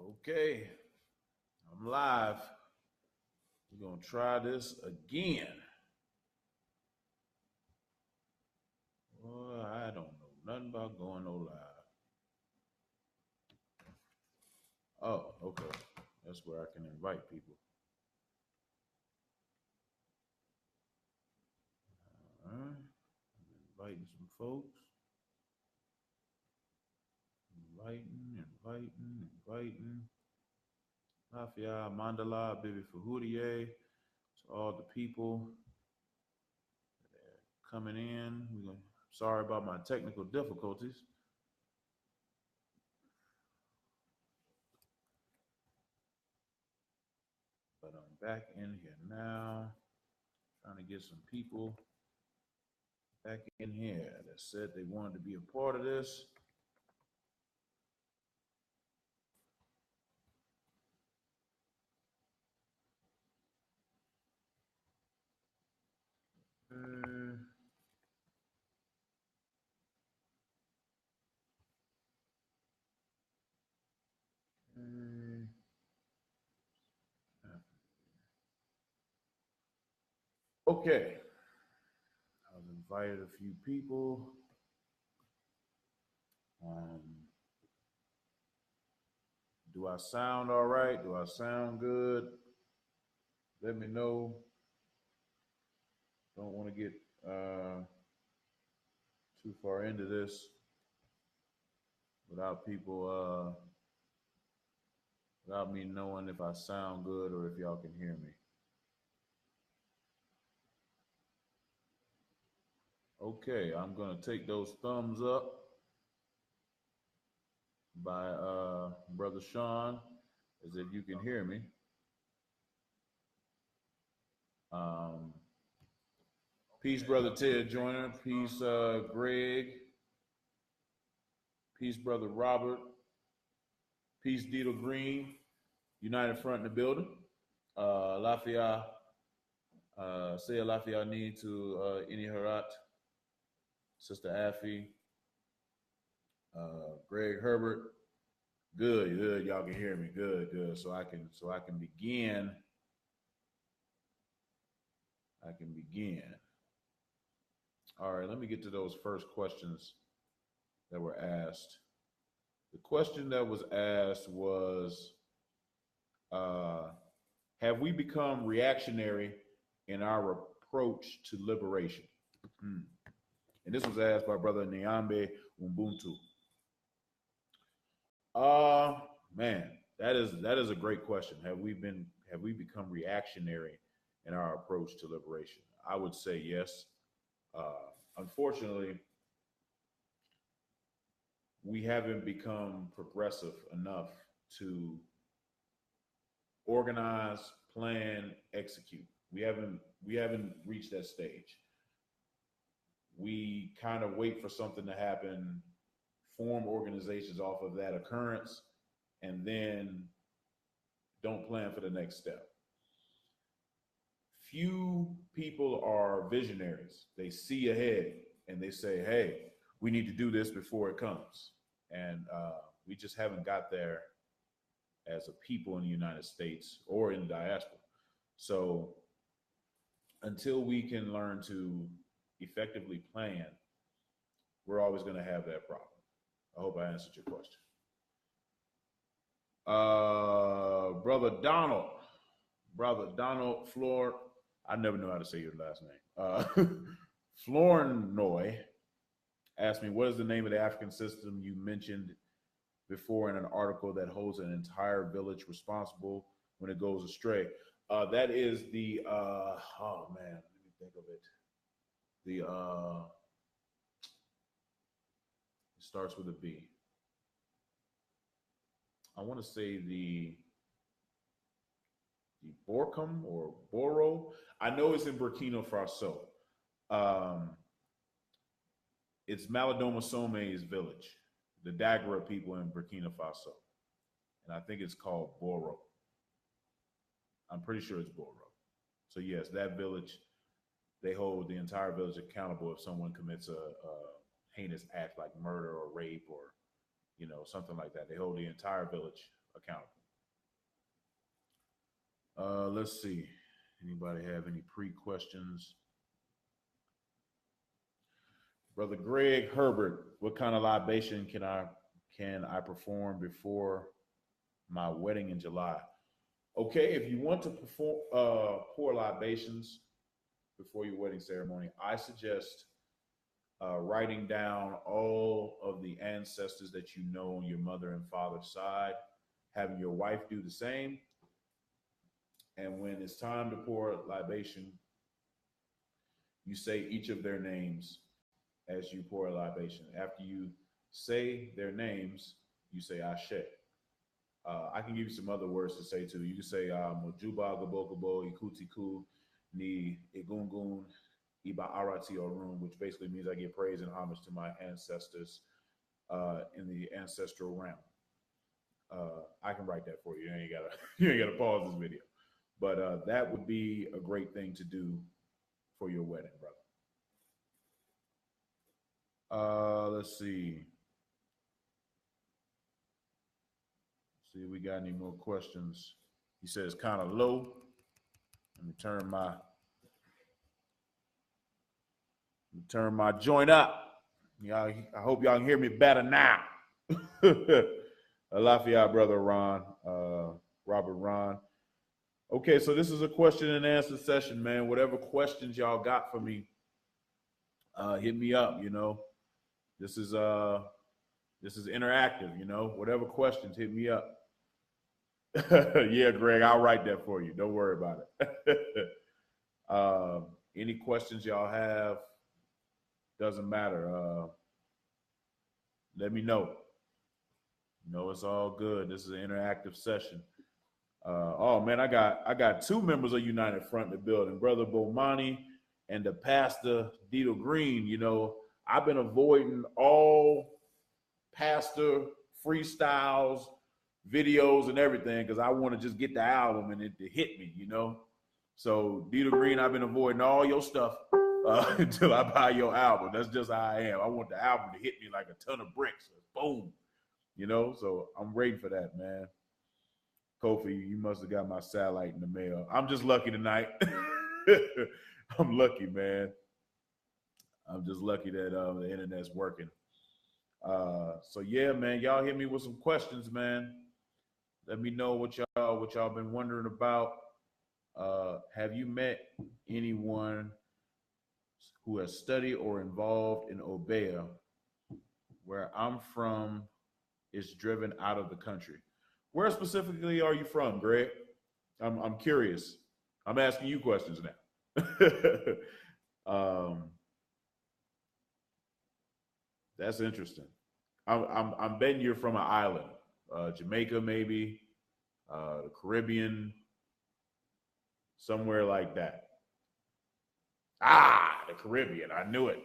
Okay, I'm live. We're gonna try this again. Well, I don't know nothing about going no live. Oh, okay. That's where I can invite people. All right. I'm inviting some folks. Inviting. Lafayette, Mandala, Bibi Fahoudie. To all the people coming in. Sorry about my technical difficulties, but I'm back in here now. Trying to get some people back in here that said they wanted to be a part of this. Uh, uh, okay, I've invited a few people. Um, do I sound all right? Do I sound good? Let me know. Don't want to get too far into this without people, without me knowing if I sound good or if y'all can hear me. Okay, I'm gonna take those thumbs up by Brother Sean, as if you can hear me. Um, Peace, Brother Ted Joyner. Peace, Greg. Peace, Brother Robert. Peace, Dito Green. United Front in the building. Lafayette, say Lafayette need to Ini Harat, Sister Affy, Greg Herbert. Good, good. Y'all can hear me. Good, good. So I can begin. I can begin. All right, let me get to those first questions that were asked. The question that was asked was, uh, have we become reactionary in our approach to liberation? Mm. And this was asked by Brother Nyambe Ubuntu. Uh Man, that is a great question. Have we become reactionary in our approach to liberation? I would say yes. Unfortunately, we haven't become progressive enough to organize, plan, execute. We haven't reached that stage. We kind of wait for something to happen, form organizations off of that occurrence, and then don't plan for the next step. Few people are visionaries. They see ahead and they say, hey, we need to do this before it comes. And we just haven't got there as a people in the United States or in the diaspora. So until we can learn to effectively plan, we're always going to have that problem. I hope I answered your question. Brother Donald Flor, I never know how to say your last name. Flournoy asked me, what is the name of the African system you mentioned before in an article that holds an entire village responsible when it goes astray? That is the, oh man, let me think of it. It starts with a B. I want to say the Borkum or Boro. I know it's in Burkina Faso. Um, it's Maladoma Some's village, the Dagara people in Burkina Faso. And I think it's called Boro. I'm pretty sure it's Boro. So yes, that village, they hold the entire village accountable if someone commits a heinous act like murder or rape or something like that. They hold the entire village accountable. Let's see. Anybody have any pre-questions? Brother Greg Herbert, what kind of libation can I perform before my wedding in July? Okay, if you want to perform pour libations before your wedding ceremony, I suggest writing down all of the ancestors that you know on your mother and father's side, having your wife do the same. And when it's time to pour libation, you say each of their names as you pour a libation. After you say their names, you say Ashe. I can give you some other words to say too. You can say Mojuba Gabokobo Ikutiku Ni Igungun Iba Arati Orun, which basically means I give praise and homage to my ancestors in the ancestral realm. I can write that for you. You ain't gotta pause this video. But that would be a great thing to do for your wedding, brother. Let's see. See if we got any more questions. He says kind of low. Let me turn my joint up. Y'all, I hope y'all can hear me better now. Lafayette, brother Ron, Robert Ron. Okay, so this is a question and answer session, man. Whatever questions y'all got for me, hit me up. You know, this is interactive. You know, whatever questions, hit me up. Yeah, Greg, I'll write that for you. Don't worry about it. Any questions y'all have, doesn't matter. Let me know. No, it's all good. This is an interactive session. Oh man, I got two members of United Front in the building, Brother Bomani and the Pastor Dito Green. You know, I've been avoiding all pastor freestyles, videos, and everything because I want to just get the album and it to hit me, you know. So Dito Green, I've been avoiding all your stuff until I buy your album. That's just how I am. I want the album to hit me like a ton of bricks. Boom. You know, so I'm waiting for that, man. Kofi, you must have got my satellite in the mail. I'm just lucky tonight. I'm lucky, man. I'm just lucky that the internet's working. So yeah, man, y'all hit me with some questions, man. Let me know what y'all been wondering about. Have you met anyone who has studied or involved in Obeah, where I'm from, is driven out of the country? Where specifically are you from, Greg? I'm curious. I'm asking you questions now. That's interesting. I'm betting you're from an island, Jamaica maybe, the Caribbean, somewhere like that. Ah, the Caribbean. I knew it.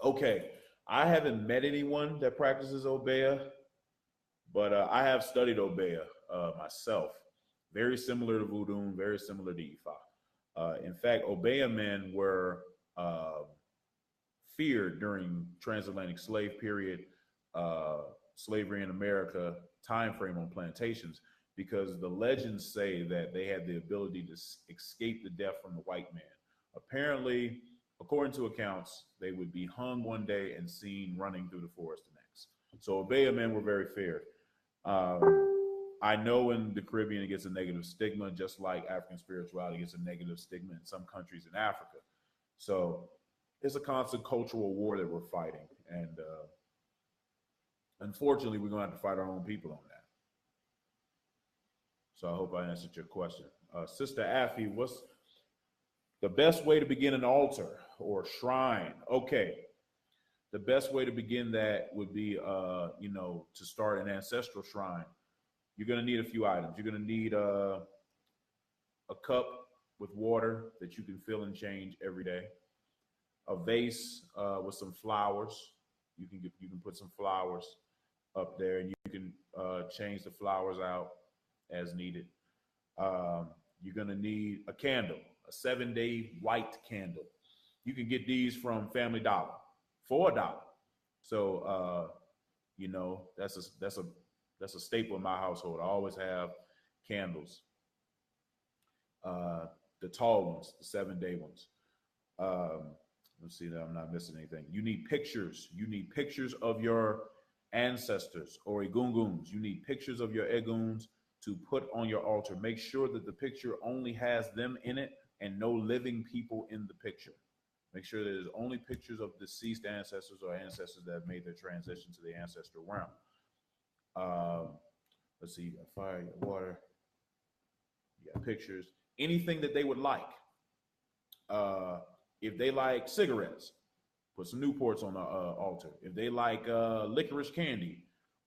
Okay, I haven't met anyone that practices Obeah, but I have studied Obeah myself. Very similar to Voodoo, very similar to Ifa. In fact, Obeah men were feared during transatlantic slave period, slavery in America time frame on plantations, because the legends say that they had the ability to escape the death from the white man. Apparently, according to accounts, they would be hung one day and seen running through the forest the next. So Obeah men were very feared. I know in the Caribbean it gets a negative stigma, just like African spirituality gets a negative stigma in some countries in Africa. So it's a constant cultural war that we're fighting. And unfortunately, we're going to have to fight our own people on that. So I hope I answered your question. Sister Affy, what's the best way to begin an altar or shrine? Okay. The best way to begin that would be, to start an ancestral shrine. You're going to need a few items. You're going to need a cup with water that you can fill and change every day. A vase with some flowers. You can put some flowers up there, and you can change the flowers out as needed. You're going to need a candle, a 7-day white candle. You can get these from Family Dollar for $1. So, that's a That's a staple in my household. I always have candles, uh, the tall ones, the 7 day ones. Um, let's see that I'm not missing anything. You need pictures. You need pictures of your ancestors or egunguns. You need pictures of your eguns to put on your altar. Make sure that the picture only has them in it and no living people in the picture. Make sure that there's only pictures of deceased ancestors or ancestors that have made their transition to the ancestral realm. Um, let's see, fire, water, you got pictures, anything that they would like. Uh, if they like cigarettes, put some Newports on the altar. If they like licorice candy,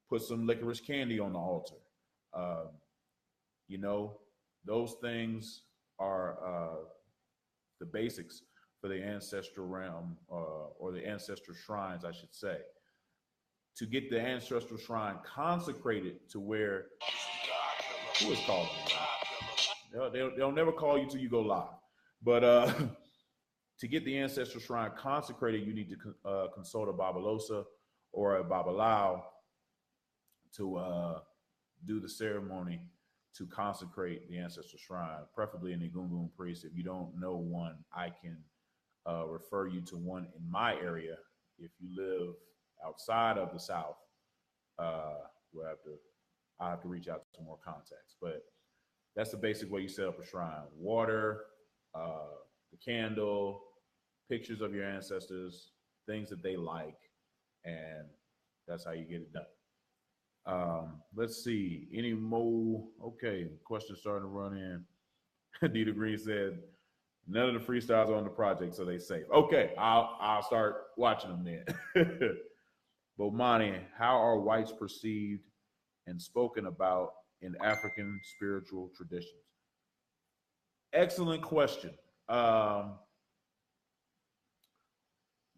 put some licorice candy on the altar. Um, you know, those things are the basics for the ancestral realm or the ancestral shrines, I should say. To get the ancestral shrine consecrated to where, who is calling me? They'll never call you till you go live. But to get the ancestral shrine consecrated, you need to consult a Babalosa or a Babalao to do the ceremony to consecrate the ancestral shrine, preferably an Egungun priest. If you don't know one, I can refer you to one in my area. If you live outside of the South, we'll I have to reach out to some more contacts. But that's the basic way you set up a shrine: water, the candle, pictures of your ancestors, things that they like, and that's how you get it done. Let's see. Any more? Okay, questions starting to run in. Dita Green said, none of the freestyles are on the project, so they safe. Okay, I'll start watching them then. Bomani, how are whites perceived and spoken about in African spiritual traditions? Excellent question.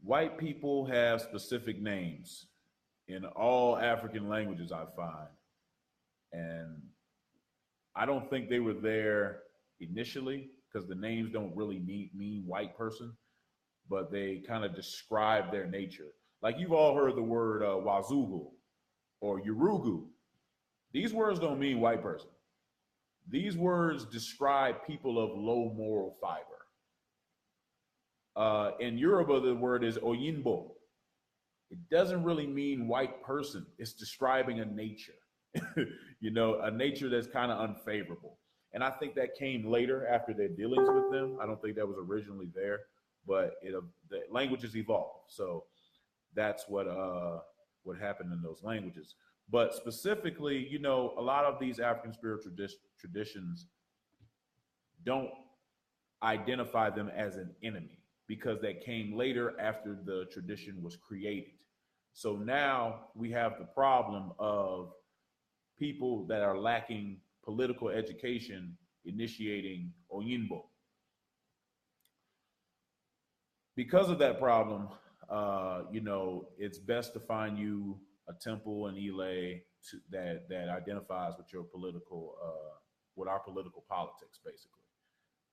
White people have specific names in all African languages, I find. And I don't think they were there initially because the names don't really mean white person, but they kind of describe their nature. Like you've all heard the word Wazugu or Yurugu. These words don't mean white person. These words describe people of low moral fiber. In Yoruba, the word is Oyinbo. It doesn't really mean white person. It's describing a nature, a nature that's kind of unfavorable. And I think that came later after their dealings with them. I don't think that was originally there, but the languages evolved. So that's what happened in those languages. But specifically, a lot of these African spiritual traditions don't identify them as an enemy because that came later after the tradition was created. So now we have the problem of people that are lacking political education initiating Oyinbo. Because of that problem, it's best to find you a temple in Ile that identifies with your political, with our political politics, basically.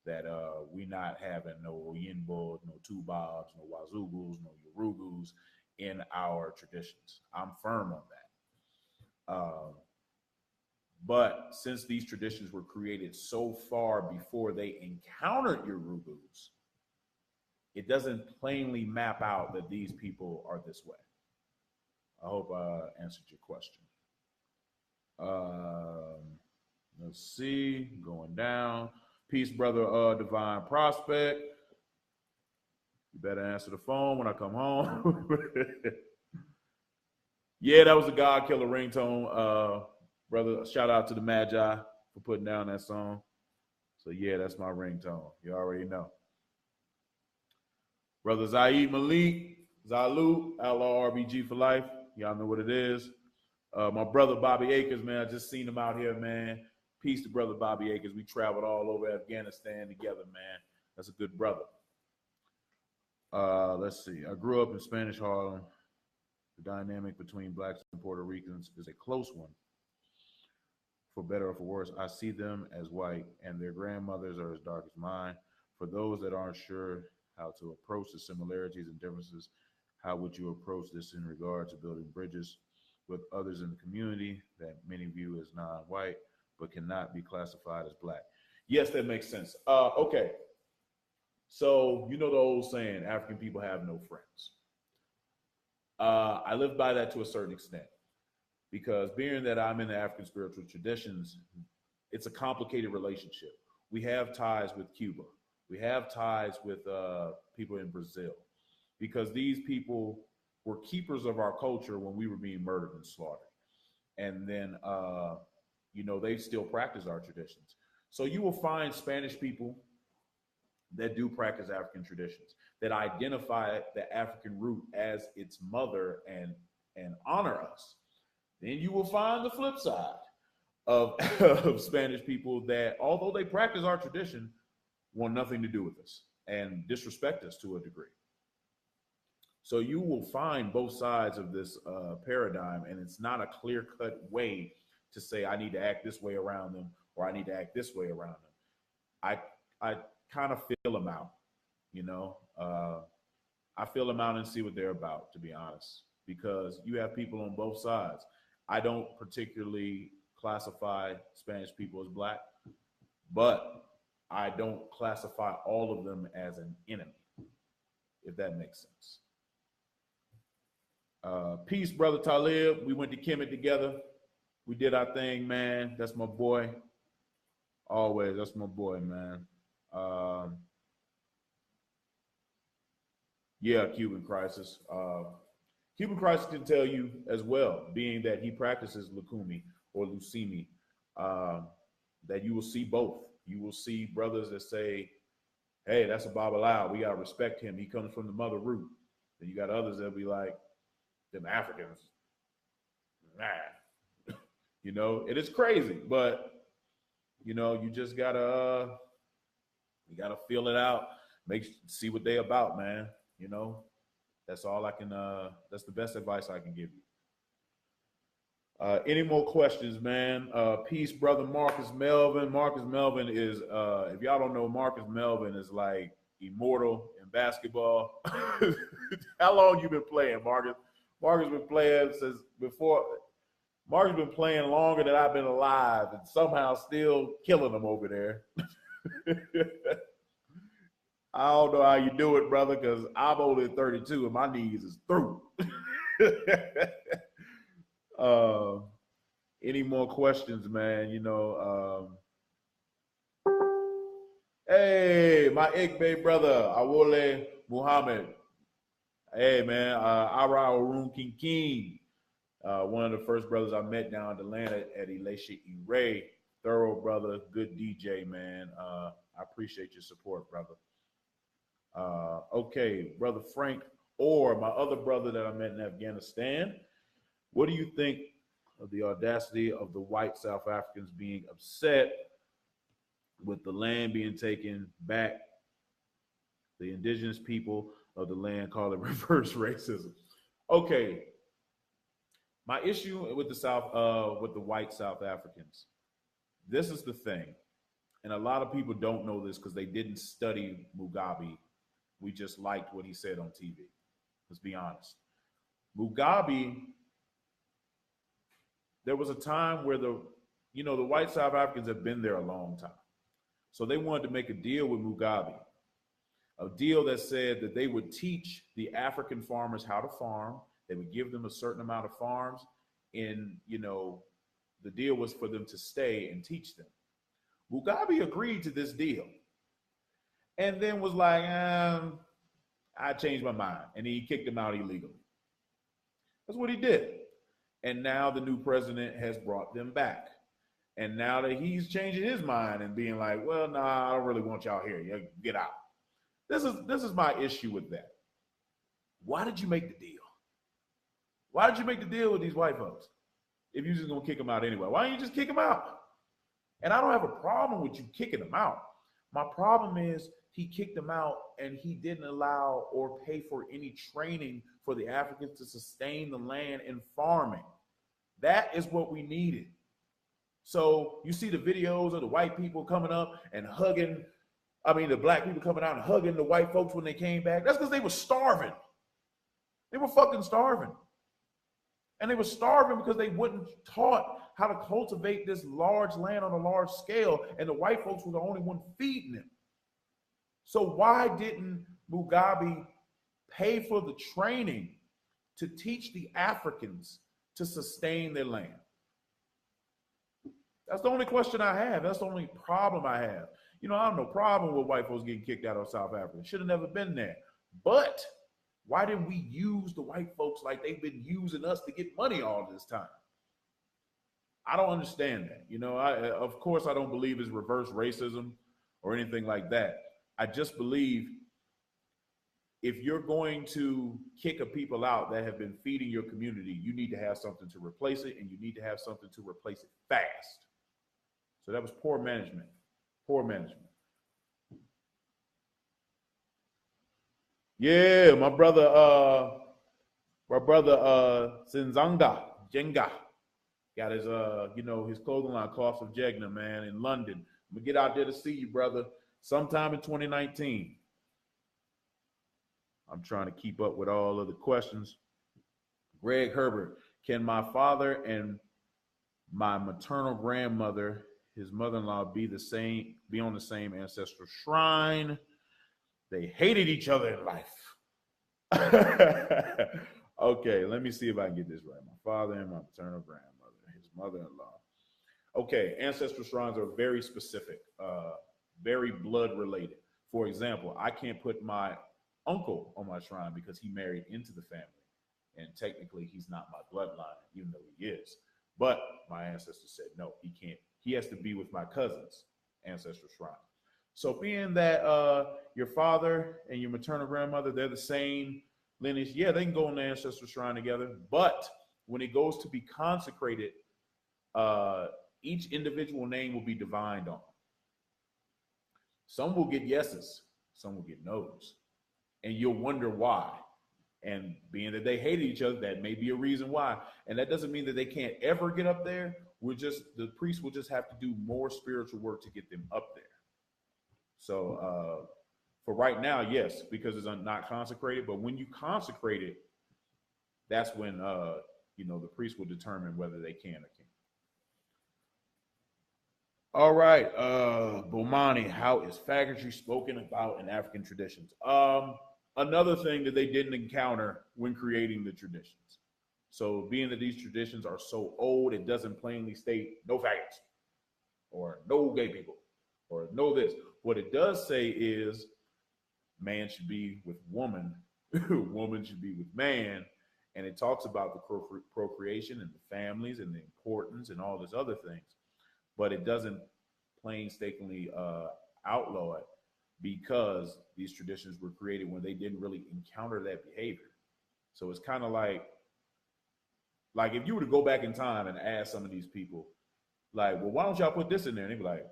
That we not having no Oyinbo, no Tubabs, no Wazugus, no Yorugus in our traditions. I'm firm on that. But since these traditions were created so far before they encountered Yorugus, it doesn't plainly map out that these people are this way. I hope I answered your question. Let's see, going down. Peace, brother, Divine Prospect. You better answer the phone when I come home. Yeah, that was a God Killer ringtone. Brother, shout out to the Magi for putting down that song. So yeah, that's my ringtone. You already know. Brother Zaid Malik, Zalu, Outlaw RBG for life. Y'all know what it is. My brother Bobby Akers, man, I just seen him out here, man. Peace to brother Bobby Akers. We traveled all over Afghanistan together, man. That's a good brother. Let's see. I grew up in Spanish Harlem. The dynamic between blacks and Puerto Ricans is a close one. For better or for worse, I see them as white, and their grandmothers are as dark as mine. For those that aren't sure how to approach the similarities and differences, how would you approach this in regard to building bridges with others in the community that many view as non-white, but cannot be classified as Black. Yes, that makes sense. Okay. So, you know the old saying, African people have no friends. I live by that to a certain extent because being that I'm in the African spiritual traditions, it's a complicated relationship. We have ties with Cuba. We have ties with people in Brazil because these people were keepers of our culture when we were being murdered and slaughtered. And then, they still practice our traditions. So you will find Spanish people that do practice African traditions, that identify the African root as its mother and honor us. Then you will find the flip side of, of Spanish people that, although they practice our tradition, want nothing to do with us and disrespect us to a degree. So you will find both sides of this paradigm, and it's not a clear-cut way to say I need to act this way around them or I need to act this way around them. I kind of feel them out, I feel them out and see what they're about, to be honest, because you have people on both sides. I don't particularly classify Spanish people as Black, but I don't classify all of them as an enemy, if that makes sense. Peace, brother Talib. We went to Kemet together. We did our thing, man. That's my boy. Always, that's my boy, man. Yeah, Cuban Crisis. Cuban Crisis can tell you as well, being that he practices Lukumi or Lucimi, that you will see both. You will see brothers that say, hey, that's a Babalawo. We got to respect him. He comes from the mother root. Then you got others that be like, them Africans. Nah. It is crazy, but, you just got to, feel it out. See what they about, man. That's all I can, that's the best advice I can give you. Any more questions, man? Peace, brother Marcus Melvin. Marcus Melvin is, if y'all don't know, Marcus Melvin is like immortal in basketball. How long you been playing, Marcus? Marcus been playing since before. Marcus been playing longer than I've been alive and somehow still killing them over there. I don't know how you do it, brother, because I'm only 32 and my knees is through. Any more questions, man? Hey, my Igbe brother, Awole Muhammad. Hey, man, Ara Orun King, one of the first brothers I met down in Atlanta at Elisha E. Ray. Thorough brother, good DJ, man. I appreciate your support, brother. Okay, brother Frank, or my other brother that I met in Afghanistan. What do you think of the audacity of the white South Africans being upset with the land being taken back? The indigenous people of the land call it reverse racism. Okay, my issue with the South, with the white South Africans, this is the thing, and a lot of people don't know this because they didn't study Mugabe. We just liked what he said on TV. Let's be honest. Mugabe, there was a time where the white South Africans have been there a long time. So they wanted to make a deal with Mugabe, a deal that said that they would teach the African farmers how to farm. They would give them a certain amount of farms, and the deal was for them to stay and teach them. Mugabe agreed to this deal and then was like, I changed my mind, and he kicked them out illegally. That's what he did. And now the new president has brought them back. And now that he's changing his mind and being like, well, nah, I don't really want y'all here. You get out. This is my issue with that. Why did you make the deal? Why did you make the deal with these white folks if you're just going to kick them out anyway? Why don't you just kick them out? And I don't have a problem with you kicking them out. My problem is he kicked them out and he didn't allow or pay for any training for the Africans to sustain the land and farming. That is what we needed. So you see the videos of the white people coming up and hugging, the black people coming out and hugging the white folks when they came back. That's because they were starving. They were fucking starving. And they were starving because they wouldn't taught how to cultivate this large land on a large scale, and the white folks were the only one feeding them. So why didn't Mugabe pay for the training to teach the Africans to sustain their land? That's the only question I have. That's the only problem I have. You know, I have no problem with white folks getting kicked out of South Africa. Should have never been there. But why didn't we use the white folks like they've been using us to get money all this time? I don't understand that. You know, of course, I don't believe it's reverse racism or anything like that. I just believe if you're going to kick a people out that have been feeding your community, you need to have something to replace it, and you need to have something to replace it fast. So that was poor management. Poor management. Yeah, my brother Sinzanga Jenga got his his clothing line, Cost of Jegna, man, in London. I'm gonna get out there to see you, brother, sometime in 2019. I'm trying to keep up with all of the questions. Greg Herbert, can my father and my maternal grandmother, his mother-in-law, be on the same ancestral shrine? They hated each other in life. Okay, let me see if I can get this right. My father and my maternal grandmother, his mother-in-law. Okay, ancestral shrines are very specific, very blood related. For example, I can't put my uncle on my shrine because he married into the family, and technically he's not my bloodline, even though he is. But my ancestors said no, he can't. He has to be with my cousin's ancestral shrine. So being that your father and your maternal grandmother, they're the same lineage, yeah, they can go on the ancestral shrine together. But when it goes to be consecrated, each individual name will be divined on. Some will get yeses, some will get nos. And you'll wonder why. And being that they hated each other, that may be a reason why. And that doesn't mean that they can't ever get up there. The priest will just have to do more spiritual work to get them up there. So for right now, yes, because it's not consecrated. But when you consecrate it, that's when the priest will determine whether they can or can't. All right, Bomani, how is faggotry spoken about in African traditions? Another thing that they didn't encounter when creating the traditions. So being that these traditions are so old, it doesn't plainly state no faggots or no gay people or no this. What it does say is man should be with woman, woman should be with man. And it talks about the procreation and the families and the importance and all these other things. But it doesn't painstakingly outlaw it because these traditions were created when they didn't really encounter that behavior. So it's kind of like if you were to go back in time and ask some of these people, like, well, why don't y'all put this in there? And they'd be like,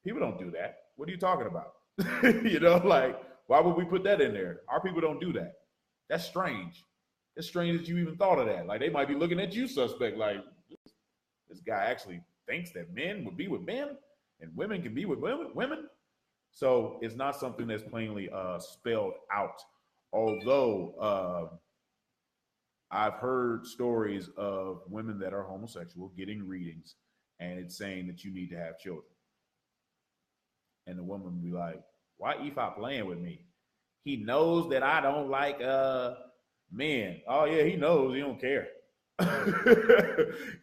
people don't do that. What are you talking about? Why would we put that in there? Our people don't do that. That's strange. It's strange that you even thought of that. Like, they might be looking at you suspect, like, this guy actually thinks that men would be with men and women can be with women. So it's not something that's plainly spelled out. Although I've heard stories of women that are homosexual getting readings, and it's saying that you need to have children. And the woman will be like, why Ifa playing with me? He knows that I don't like men. Oh yeah, he knows. He don't care.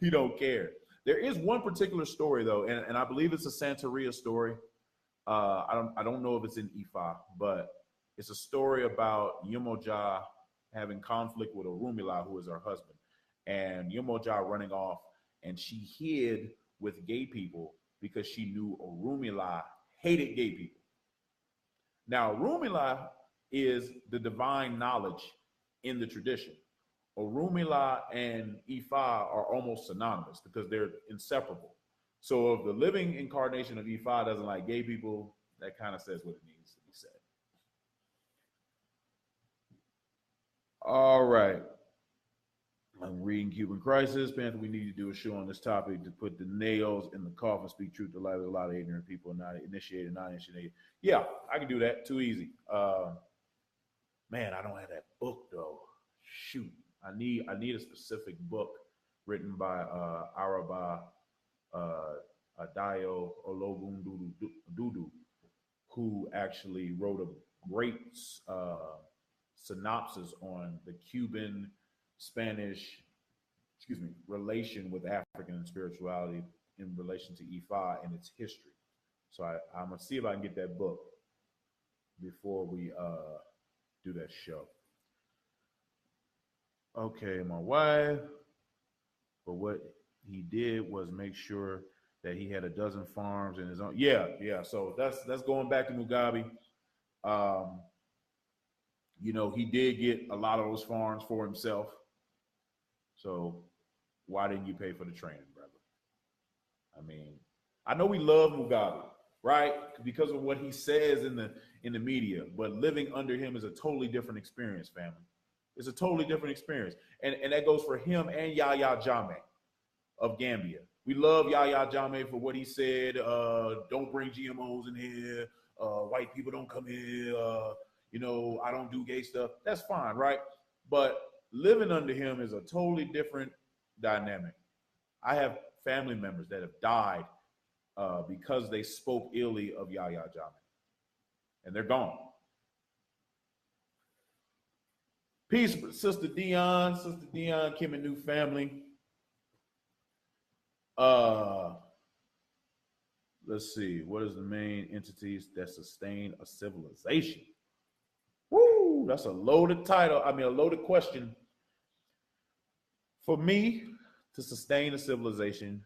He don't care. There is one particular story though, and I believe it's a Santeria story. I don't know if it's in Ifa, but it's a story about Yemoja having conflict with Orumila, who is her husband, and Yemoja running off, and she hid with gay people because she knew Orumila hated gay people. Now, Orumila is the divine knowledge in the tradition. Orumila and Ifa are almost synonymous because they're inseparable. So if the living incarnation of Ifa doesn't like gay people, that kind of says what it needs to be said. All right. I'm reading Cuban Crisis. Pantha, we need to do a show on this topic to put the nails in the coffin, speak truth to life. A lot of ignorant people, not initiated, not initiated. Yeah, I can do that. Too easy. Man, I don't have that book though. Shoot, I need a specific book written by Araba uh, Adayo Ologun Dudu, who actually wrote a great synopsis on the Cuban Spanish, excuse me, relation with African spirituality in relation to Ifa and its history. So I'm gonna see if I can get that book before we do that show. Okay, my wife. But what he did was make sure that he had a dozen farms in his own. Yeah, yeah. So that's going back to Mugabe. Um, he did get a lot of those farms for himself. So why didn't you pay for the training, brother? I mean, I know we love Mugabe, right? Because of what he says in the media, but living under him is a totally different experience, family. It's a totally different experience. And that goes for him and Yahya Jammeh of Gambia. We love Yahya Jammeh for what he said. Don't bring GMOs in here. White people don't come here. I don't do gay stuff. That's fine, right? But living under him is a totally different dynamic. I have family members that have died because they spoke illy of Yahya Jammeh, and they're gone. Peace, Sister Dion, Kim and new family. Let's see. What is the main entities that sustain a civilization? Woo, that's a loaded title. I mean, a loaded question. For me, to sustain a civilization,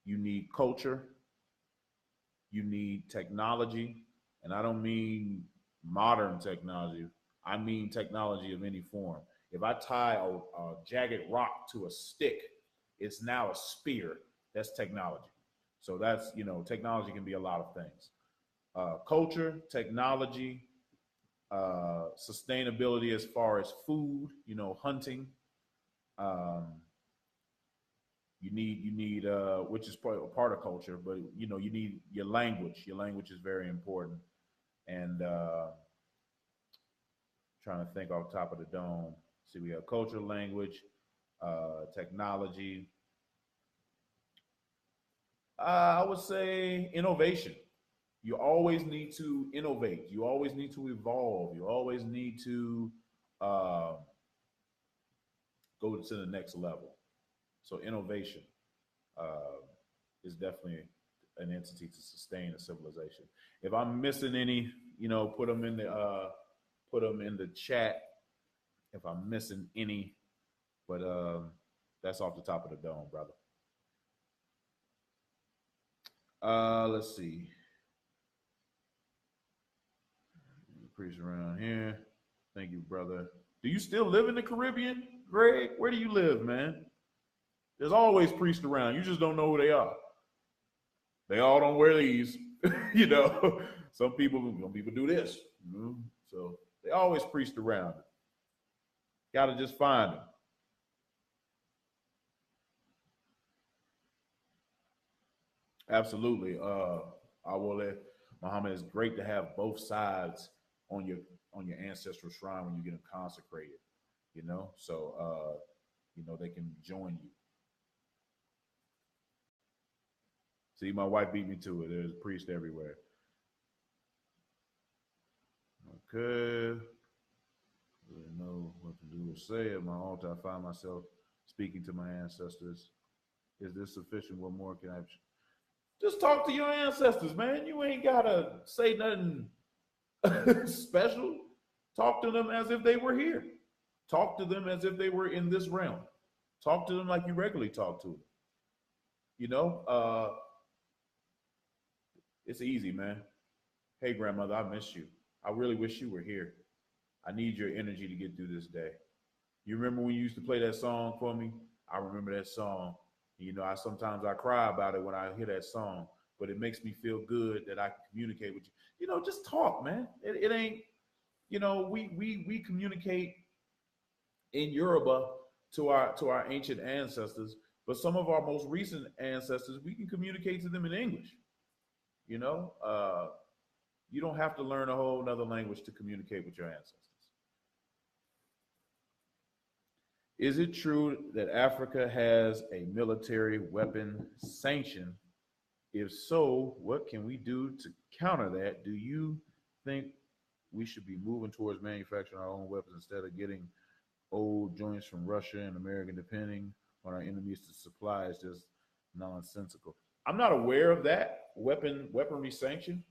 you need culture, you need technology, and I don't mean modern technology. I mean technology of any form. If I tie a jagged rock to a stick, it's now a spear. That's technology. So that's, technology can be a lot of things. Culture, technology, sustainability as far as food, hunting. You need which is part of culture, but you need your language. Your language is very important. And trying to think off the top of the dome. See, we have culture, language, technology. I would say innovation. You always need to innovate. You always need to evolve. You always need to go to the next level. So innovation is definitely an entity to sustain a civilization. If I'm missing any, put them in the chat. If I'm missing any, but that's off the top of the dome, brother. Let's see. Priest around here. Thank you, brother. Do you still live in the Caribbean, Greg? Where do you live, man? There's always priests around. You just don't know who they are. They all don't wear these. Some people do this. So they always priests around. Got to just find them. Absolutely. I will let Muhammad. It's great to have both sides on your ancestral shrine when you get them consecrated. So they can join you. See, my wife beat me to it. There's priests everywhere. Okay. I really know what to do or say. At my altar, I find myself speaking to my ancestors. Is this sufficient? What more can I? Just talk to your ancestors, man. You ain't gotta say nothing special. Talk to them as if they were here. Talk to them as if they were in this realm. Talk to them like you regularly talk to them. It's easy, man. Hey, grandmother, I miss you. I really wish you were here. I need your energy to get through this day. You remember when you used to play that song for me? I remember that song. I sometimes I cry about it when I hear that song, but it makes me feel good that I can communicate with you. Just talk, man. It ain't, we communicate in Yoruba to our ancient ancestors, but some of our most recent ancestors, we can communicate to them in English. You don't have to learn a whole nother language to communicate with your ancestors. Is it true that Africa has a military weapon sanction? If so, what can we do to counter that? Do you think we should be moving towards manufacturing our own weapons instead of getting old joints from Russia and America, depending on our enemies to supply is just nonsensical? I'm not aware of that weaponry sanction,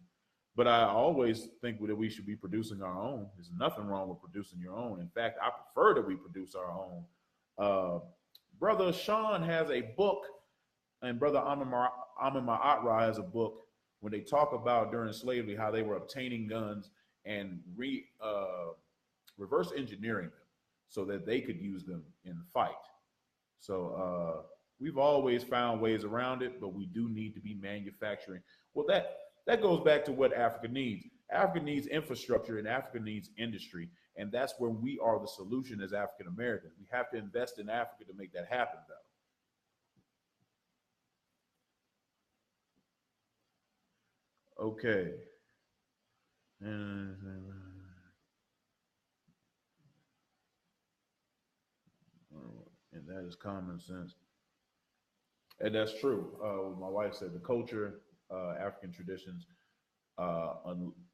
but I always think that we should be producing our own. There's nothing wrong with producing your own. In fact, I prefer that we produce our own. Uh, Brother Sean has a book, and Brother Amin Ma'atra has a book when they talk about during slavery how they were obtaining guns and reverse engineering them so that they could use them in the fight. So we've always found ways around it, but we do need to be manufacturing. Well, that goes back to what Africa needs. Africa needs infrastructure and Africa needs industry. And that's where we are the solution as African Americans. We have to invest in Africa to make that happen, though. Okay. And that is common sense. And that's true. My wife said the culture, African traditions,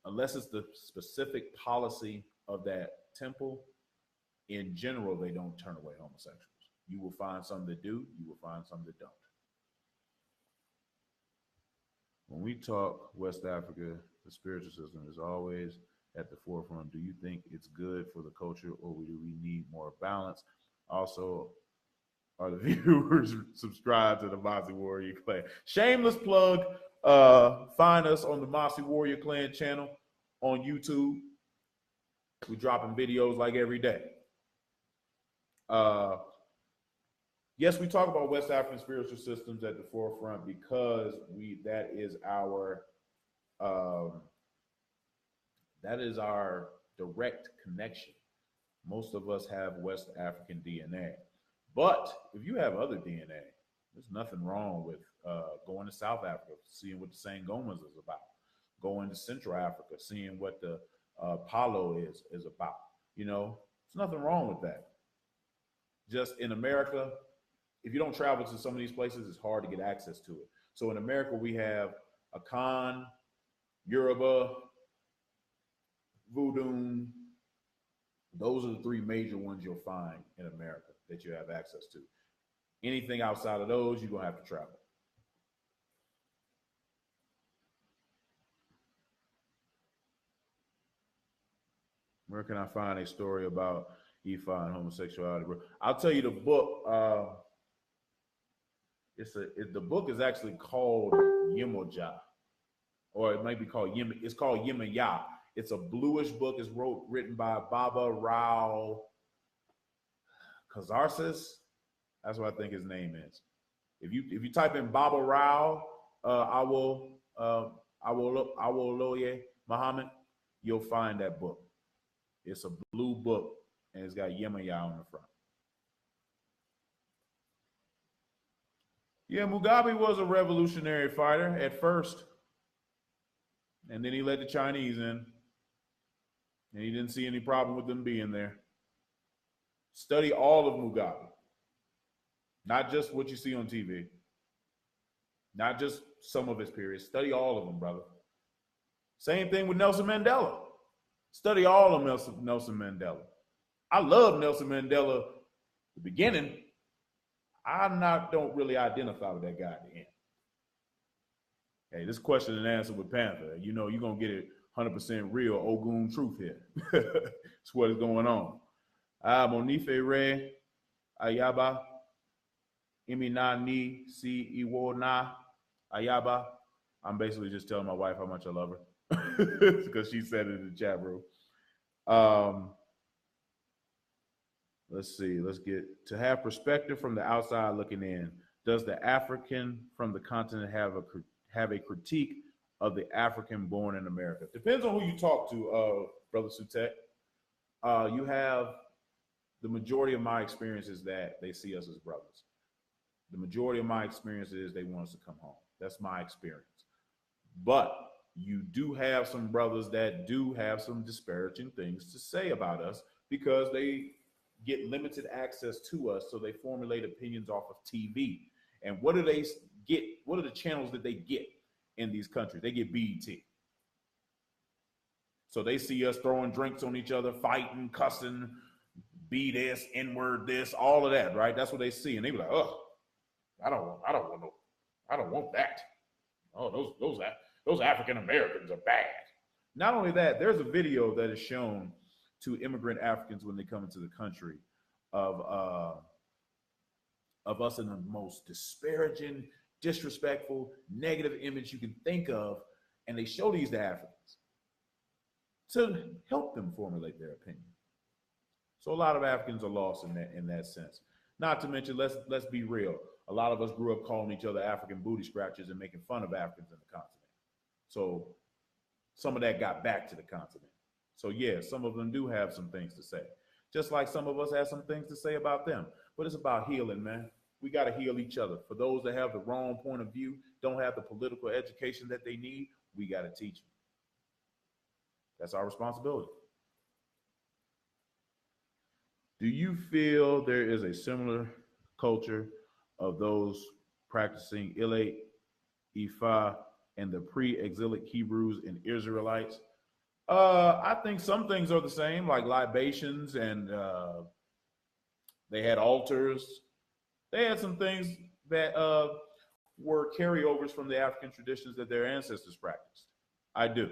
unless it's the specific policy of that temple, in general, they don't turn away homosexuals. You will find some that do, you will find some that don't. When we talk West Africa, the spiritual system is always at the forefront. Do you think it's good for the culture, or do we need more balance? Also, are the viewers subscribed to the Mossi Warrior Clan? Shameless plug. Find us on the Mossi Warrior Clan channel on YouTube. We're dropping videos like every day. Yes, we talk about West African spiritual systems at the forefront because that is our direct connection. Most of us have West African DNA. But if you have other DNA, there's nothing wrong with going to South Africa, seeing what the Sangomas is about, going to Central Africa, seeing what the Palo is about. You know, there's nothing wrong with that. Just in America, if you don't travel to some of these places, it's hard to get access to it. So in America, we have Akan, Yoruba, Voodoo. Those are the three major ones you'll find in America that you have access to. Anything outside of those, you're going to have to travel. Where can I find a story about Ifa and homosexuality? I'll tell you the book. The book is actually called Yemoja, or it might be called Yem. It's called Yemaya. It's a bluish book. It's written by Baba Rao Kazarsis. That's what I think his name is. If you type in Baba Rao, Awoloye Muhammad, you'll find that book. It's a blue book, and it's got Yemaya on the front. Yeah, Mugabe was a revolutionary fighter at first, and then he let the Chinese in, and he didn't see any problem with them being there. Study all of Mugabe, not just what you see on TV, not just some of his periods. Study all of them, brother. Same thing with Nelson Mandela. Study all of Nelson Mandela. I love Nelson Mandela at the beginning. I don't really identify with that guy at the end. Hey, this question and answer with Pantha. You know, you're going to get it 100% real Ogun truth here. That's what is going on. Monife Re, Ayaba, Imina Ni, Si Iwo Na, Ayaba. I'm basically just telling my wife how much I love her because she said it in the chat room. Let's see. Let's get to have perspective from the outside looking in. Does the African from the continent have a critique of the African born in America? Depends on who you talk to, Brother Sutek. You have the majority of my experience is that they see us as brothers. The majority of my experience is they want us to come home. That's my experience. But you do have some brothers that do have some disparaging things to say about us because they get limited access to us, so they formulate opinions off of TV. And what do they get? What are the channels that they get in these countries? They get BET. So they see us throwing drinks on each other, fighting, cussing, be this, N-word this, all of that, right? That's what they see. And they be like, oh, I don't want that. Oh, those African Americans are bad. Not only that, there's a video that is shown to immigrant Africans when they come into the country of us in the most disparaging, disrespectful, negative image you can think of, and they show these to Africans to help them formulate their opinion. So a lot of Africans are lost in that sense. Not to mention, let's be real. A lot of us grew up calling each other African booty scratchers and making fun of Africans in the continent. So some of that got back to the continent. So yeah, some of them do have some things to say. Just like some of us have some things to say about them. But it's about healing, man. We got to heal each other. For those that have the wrong point of view, don't have the political education that they need, we got to teach them. That's our responsibility. Do you feel there is a similar culture of those practicing Ilate, Ifa, and the pre-exilic Hebrews and Israelites? I think some things are the same, like libations, and they had altars. They had some things that were carryovers from the African traditions that their ancestors practiced. I do.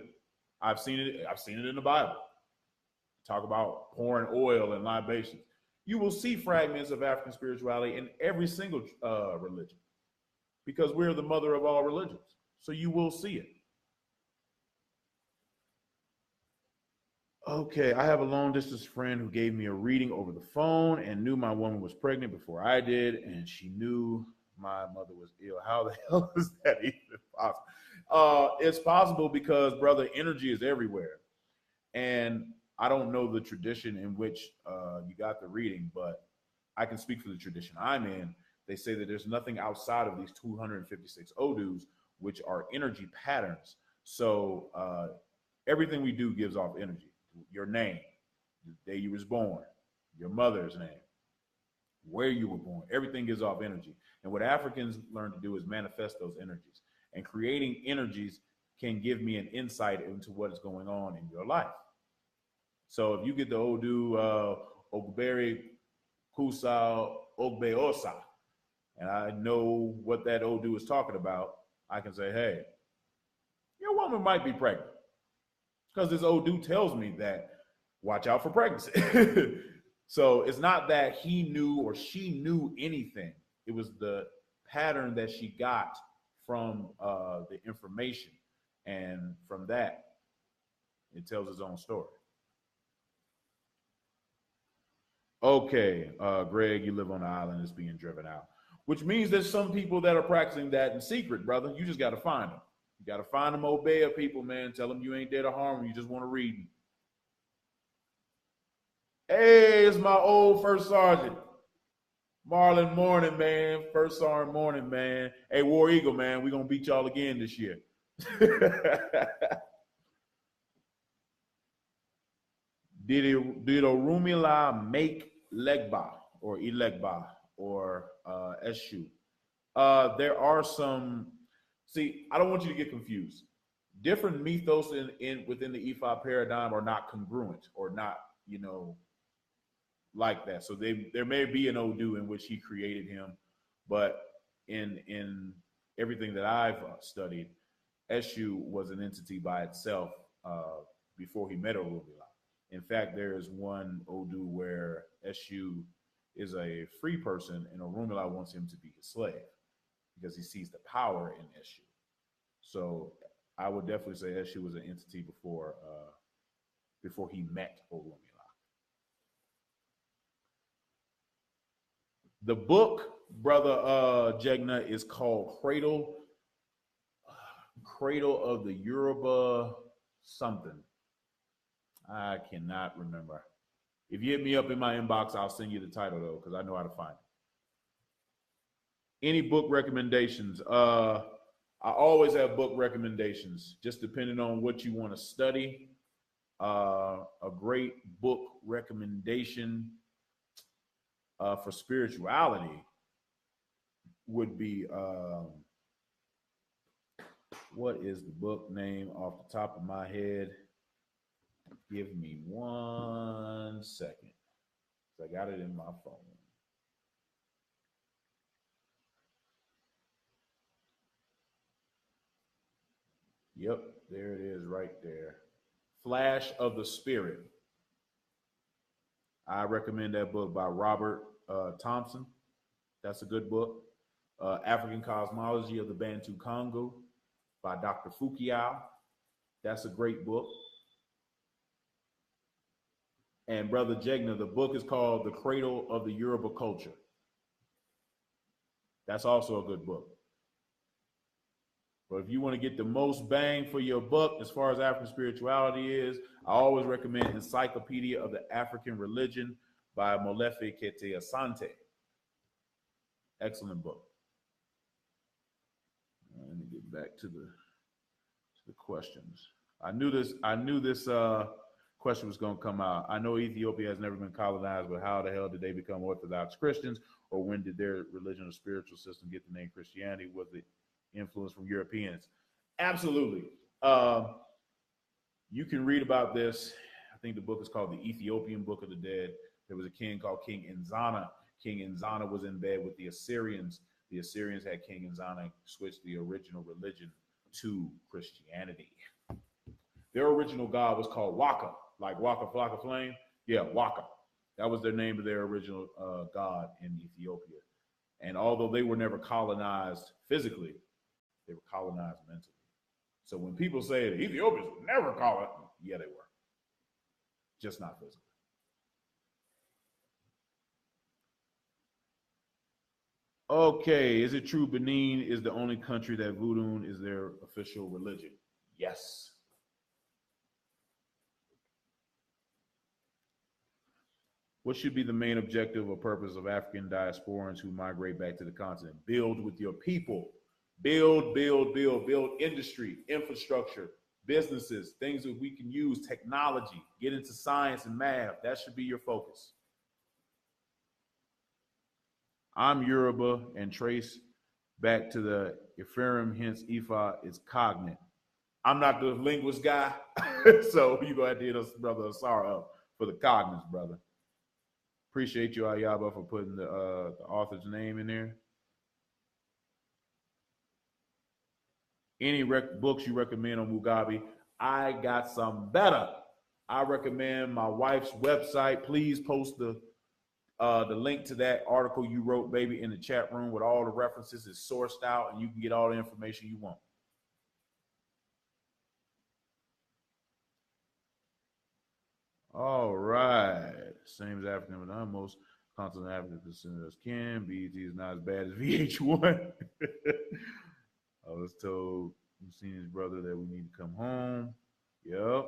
I've seen it in the Bible. Talk about pouring oil and libations. You will see fragments of African spirituality in every single religion, because we're the mother of all religions. So you will see it. Okay, I have a long distance friend who gave me a reading over the phone and knew my woman was pregnant before I did, and she knew my mother was ill. How the hell is that even possible? It's possible because, brother, energy is everywhere. And I don't know the tradition in which you got the reading, but I can speak for the tradition I'm in. They say that there's nothing outside of these 256 odus, which are energy patterns. So everything we do gives off energy. Your name, the day you was born, your mother's name, where you were born, everything gives off energy. And what Africans learn to do is manifest those energies. And creating energies can give me an insight into what is going on in your life. So if you get the Odu Ogberi Kusa Ogbeosa, and I know what that Odu is talking about, I can say, hey, your woman might be pregnant. Because this Odu tells me that, watch out for pregnancy. So it's not that he knew or she knew anything. It was the pattern that she got from the information. And from that, it tells its own story. Okay, Greg, you live on the island that's being driven out, which means there's some people that are practicing that in secret, brother. You just got to find them. You got to find them Obeah people, man. Tell them you ain't there to harm them. You just want to read them. Hey, it's my old first sergeant. Marlon Morning, man. First sergeant Morning, man. Hey, War Eagle, man. We're going to beat y'all again this year. Did Orumila make Legba or Ilegba or Eshu? There are some. See, I don't want you to get confused. Different mythos within the Ifa paradigm are not congruent or not, like that. So there may be an Odu in which he created him, but in everything that I've studied, Eshu was an entity by itself before he met Orumila. In fact, there is one Odu where Eshu is a free person and Orumila wants him to be his slave, because he sees the power in Eshu. So I would definitely say Eshu was an entity before he met Orumila. The book, brother Jegna, is called Cradle of the Yoruba something. I cannot remember. If you hit me up in my inbox, I'll send you the title though, because I know how to find it. Any book recommendations? I always have book recommendations, just depending on what you want to study. A great book recommendation. for spirituality would be what is the book name off the top of my head? Give me 1 second. I got it in my phone. Yep, there it is right there. Flash of the Spirit. I recommend that book by Robert Thompson. That's a good book. African Cosmology of the Bantu Congo by Dr. Fukiao. That's a great book. And Brother Jegna, the book is called The Cradle of the Yoruba Culture. That's also a good book. But if you want to get the most bang for your buck as far as African spirituality is, I always recommend Encyclopedia of the African Religion by Molefi Kete Asante. Excellent book. Let me get back to the questions. I knew this question was going to come out. I know Ethiopia has never been colonized, but how the hell did they become Orthodox Christians? Or when did their religion or spiritual system get the name Christianity? Was it influence from Europeans? Absolutely. You can read about this. I think the book is called The Ethiopian Book of the Dead. There was a king called King Inzana. King Inzana was in bed with the Assyrians. The Assyrians had King Inzana switch the original religion to Christianity. Their original god was called Waka, like Waka Flocka Flame. Yeah, Waka. That was their name of their original god in Ethiopia. And although they were never colonized physically, they were colonized mentally. So when people say the Ethiopians were never colonized, yeah, they were. Just not physically. Okay, is it true Benin is the only country that voodoo is their official religion? Yes. What should be the main objective or purpose of African diasporans who migrate back to the continent? Build with your people. Build industry, infrastructure, businesses, things that we can use, technology, get into science and math. That should be your focus. I'm Yoruba and trace back to the Ephraim, hence Ifa is cognate. I'm not the linguist guy, so you're going to have to hit us, Brother Asara, up for the cognates, brother. Appreciate you, Ayaba, for putting the author's name in there. Any books you recommend on Mugabe? I got some better. I recommend my wife's website. Please post the link to that article you wrote, baby, in the chat room with all the references. It's sourced out, and you can get all the information you want. All right. Same as African, but most continental African descendants can. BET is not as bad as VH1. I was told we've seen his brother that we need to come home. Yep.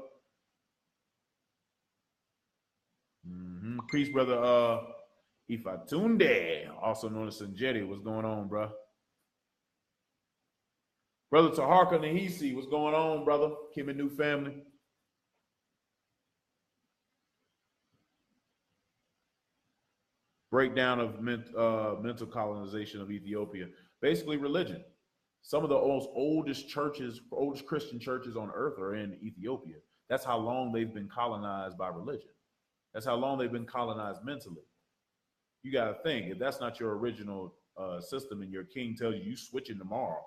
Peace, brother. Ifatunde, also known as Sanjeti. What's going on, bro? Brother Taharka Nahisi, what's going on, brother? Kim and new family. Breakdown of mental colonization of Ethiopia. Basically, religion. Some of the oldest Christian churches on earth are in Ethiopia. That's how long they've been colonized by religion. That's how long they've been colonized mentally. You got to think, if that's not your original system and your king tells you switching tomorrow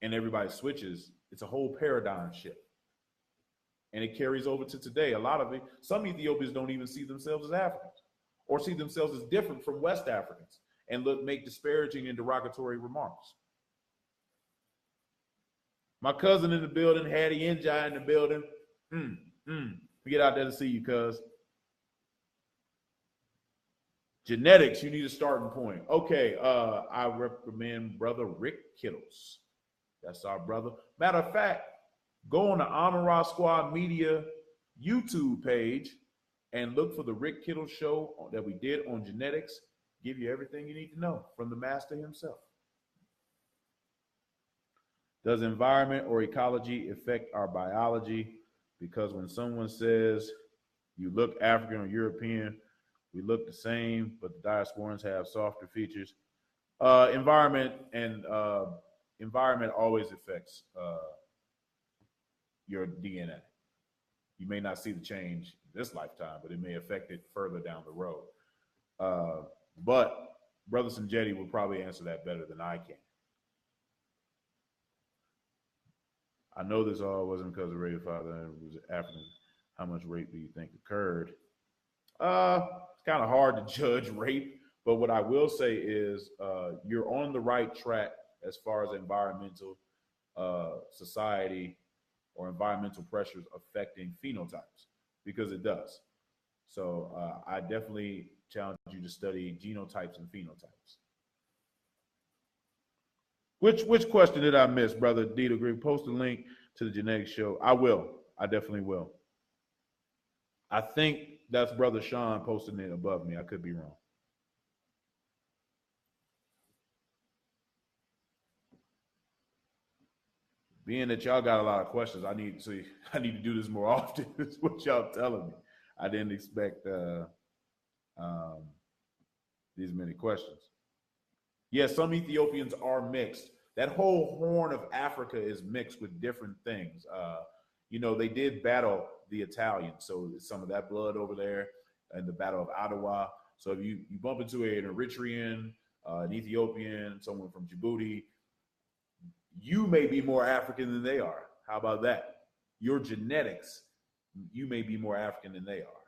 and everybody switches, it's a whole paradigm shift. And it carries over to today. A lot of it, some Ethiopians don't even see themselves as Africans or see themselves as different from West Africans and make disparaging and derogatory remarks. My cousin in the building, Hattie Njai in the building. We get out there to see you, cuz. Genetics, you need a starting point. Okay, I recommend Brother Rick Kittles. That's our brother. Matter of fact, go on the Amara Squad Media YouTube page and look for the Rick Kittles show that we did on genetics. Give you everything you need to know from the master himself. Does environment or ecology affect our biology? Because when someone says you look African or European, We look the same, but the diasporans have softer features. Environment and environment always affects your DNA. You may not see the change this lifetime, but it may affect it further down the road. But Brother Sanjetti will probably answer that better than I can. I know this all wasn't because of rape father and was African. How much rape do you think occurred? It's kind of hard to judge rape, but what I will say is you're on the right track as far as environmental society or environmental pressures affecting phenotypes, because it does. So I definitely challenge you to study genotypes and phenotypes. Which question did I miss, Brother Dita Green? Post a link to the genetics show. I will. I definitely will. I think that's Brother Sean posting it above me. I could be wrong. Being that y'all got a lot of questions, I need to do this more often. Is what y'all telling me. I didn't expect these many questions. Yes, some Ethiopians are mixed. That whole Horn of Africa is mixed with different things. They did battle the Italians, so some of that blood over there in the Battle of Ottawa. So if you bump into an Eritrean, an Ethiopian, someone from Djibouti, you may be more African than they are. How about that? Your genetics, you may be more African than they are.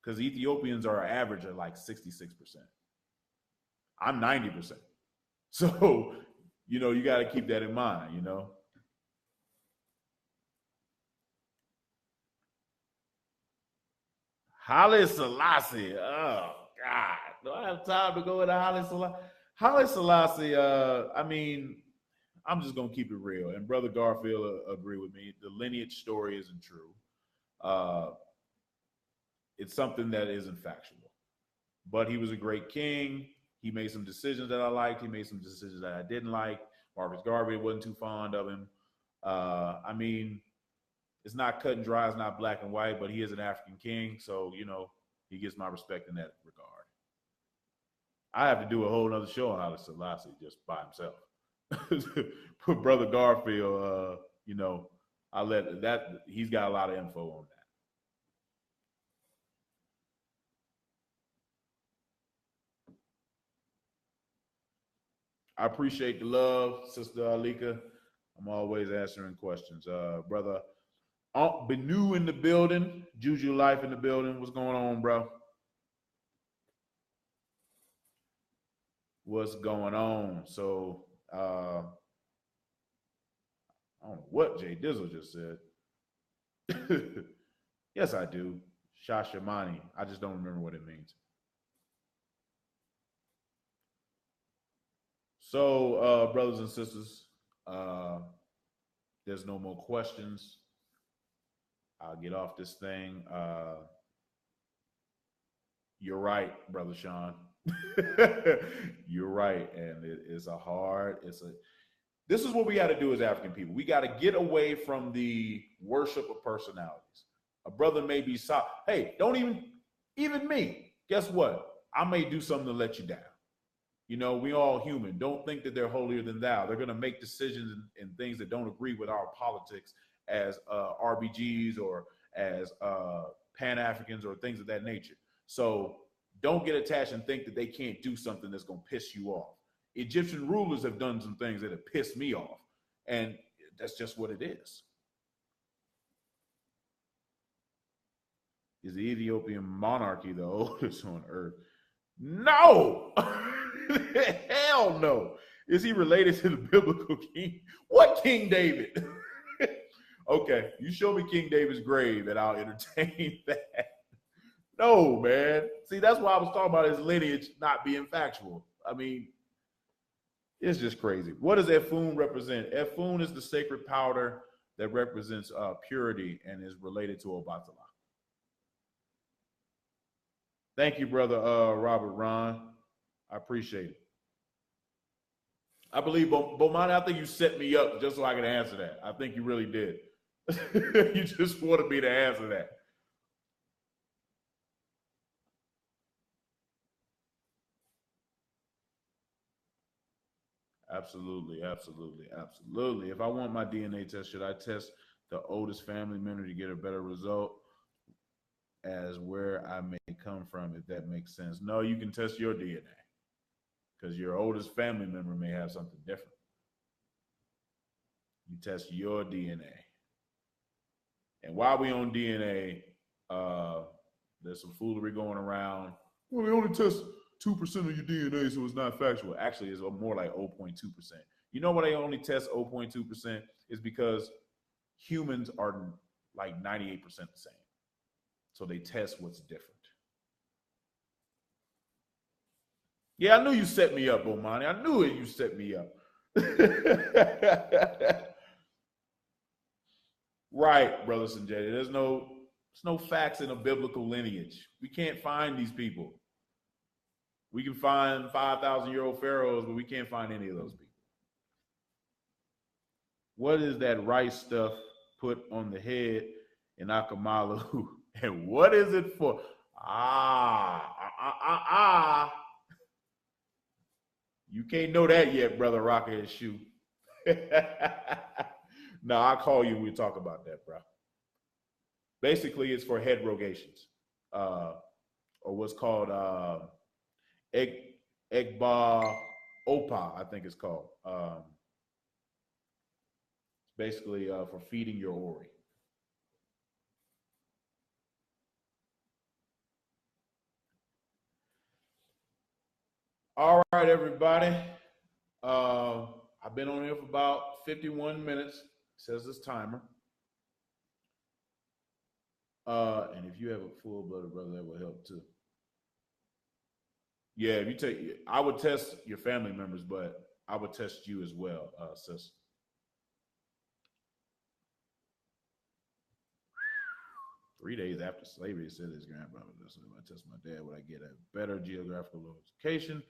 Because Ethiopians are average at like 66%. I'm 90%. So, you got to keep that in mind, Haile Selassie. Oh, God. Do I have time to go into Haile Selassie? Haile Selassie, I'm just going to keep it real. And Brother Garfield agree with me. The lineage story isn't true. It's something that isn't factual. But he was a great king. He made some decisions that I liked. He made some decisions that I didn't like. Marcus Garvey wasn't too fond of him. It's not cut and dry. It's not black and white, but he is an African king. So, he gets my respect in that regard. I have to do a whole other show on Haile Selassie just by himself. Put Brother Garfield, I let that, he's got a lot of info on that. I appreciate the love, Sister Alika. I'm always answering questions. Brother Benu in the building, Juju Life in the building. What's going on, bro? What's going on? So, I don't know what Jay Dizzle just said. Yes, I do. Shashamani. I just don't remember what it means. So, brothers and sisters, there's no more questions. I'll get off this thing. You're right, Brother Sean. You're right. And this is what we got to do as African people. We got to get away from the worship of personalities. A brother may be soft. Hey, don't even me. Guess what? I may do something to let you down. We all human. Don't think that they're holier than thou. They're going to make decisions and things that don't agree with our politics as RBGs or as Pan-Africans or things of that nature. So don't get attached and think that they can't do something that's going to piss you off. Egyptian rulers have done some things that have pissed me off. And that's just what it is. Is the Ethiopian monarchy the oldest on earth? No! Hell no. Is he related to the biblical king? What King David? Okay, you show me King David's grave and I'll entertain that. No, man. See, that's why I was talking about his lineage not being factual. It's just crazy. What does Efun represent? Efun is the sacred powder that represents purity and is related to Obatala. Thank you, brother Robert Ron. I appreciate it. I believe, Bomani, I think you set me up just so I could answer that. I think you really did. You just wanted me to answer that. Absolutely, absolutely, absolutely. If I want my DNA test, should I test the oldest family member to get a better result as where I may come from, if that makes sense? No, you can test your DNA because your oldest family member may have something different. You test your DNA. And while we on DNA, there's some foolery going around. Well, they only test 2% of your DNA, so it's not factual. Actually, it's more like 0.2%. You know why they only test 0.2%? Is because humans are like 98% the same. So they test what's different. Yeah, I knew you set me up, Bomani. I knew it. You set me up. Right, brother Sanjay. There's no facts in a biblical lineage. We can't find these people. We can find 5,000-year-old pharaohs, but we can't find any of those people. What is that rice stuff put on the head in Akamalu? And what is it for? You can't know that yet, brother Rocker and Shoe. No, I'll call you when we talk about that, bro. Basically, it's for head rogations, or what's called egg egba opa, I think it's called. Basically for feeding your ori. All right, everybody. I've been on here for about 51 minutes. Says this timer. And if you have a full-blooded brother, that will help too. Yeah, if you take, I would test your family members, but I would test you as well, sis. 3 days after slavery, said his grandfather. So if I test my dad, would I get a better geographical location?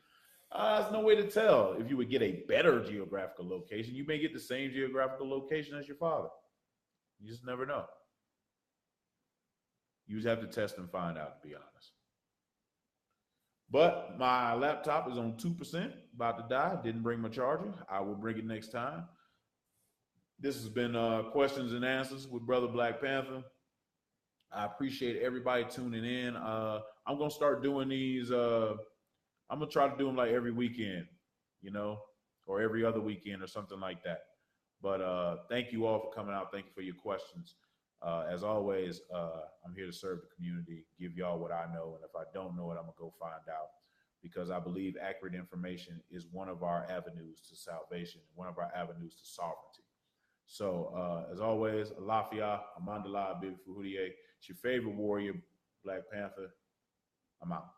There's no way to tell if you would get a better geographical location. You may get the same geographical location as your father. You just never know. You just have to test and find out, to be honest. But my laptop is on 2%, about to die. Didn't bring my charger. I will bring it next time. This has been questions and answers with Brother Black Panther. I appreciate everybody tuning in. I'm going to start doing these. I'm going to try to do them like every weekend, or every other weekend or something like that. But thank you all for coming out. Thank you for your questions. As always, I'm here to serve the community, give y'all what I know. And if I don't know it, I'm going to go find out, because I believe accurate information is one of our avenues to salvation, one of our avenues to sovereignty. So as always, Alafia, Amandala, Bibi Fuhudiye. It's your favorite warrior, Black Panther. I'm out.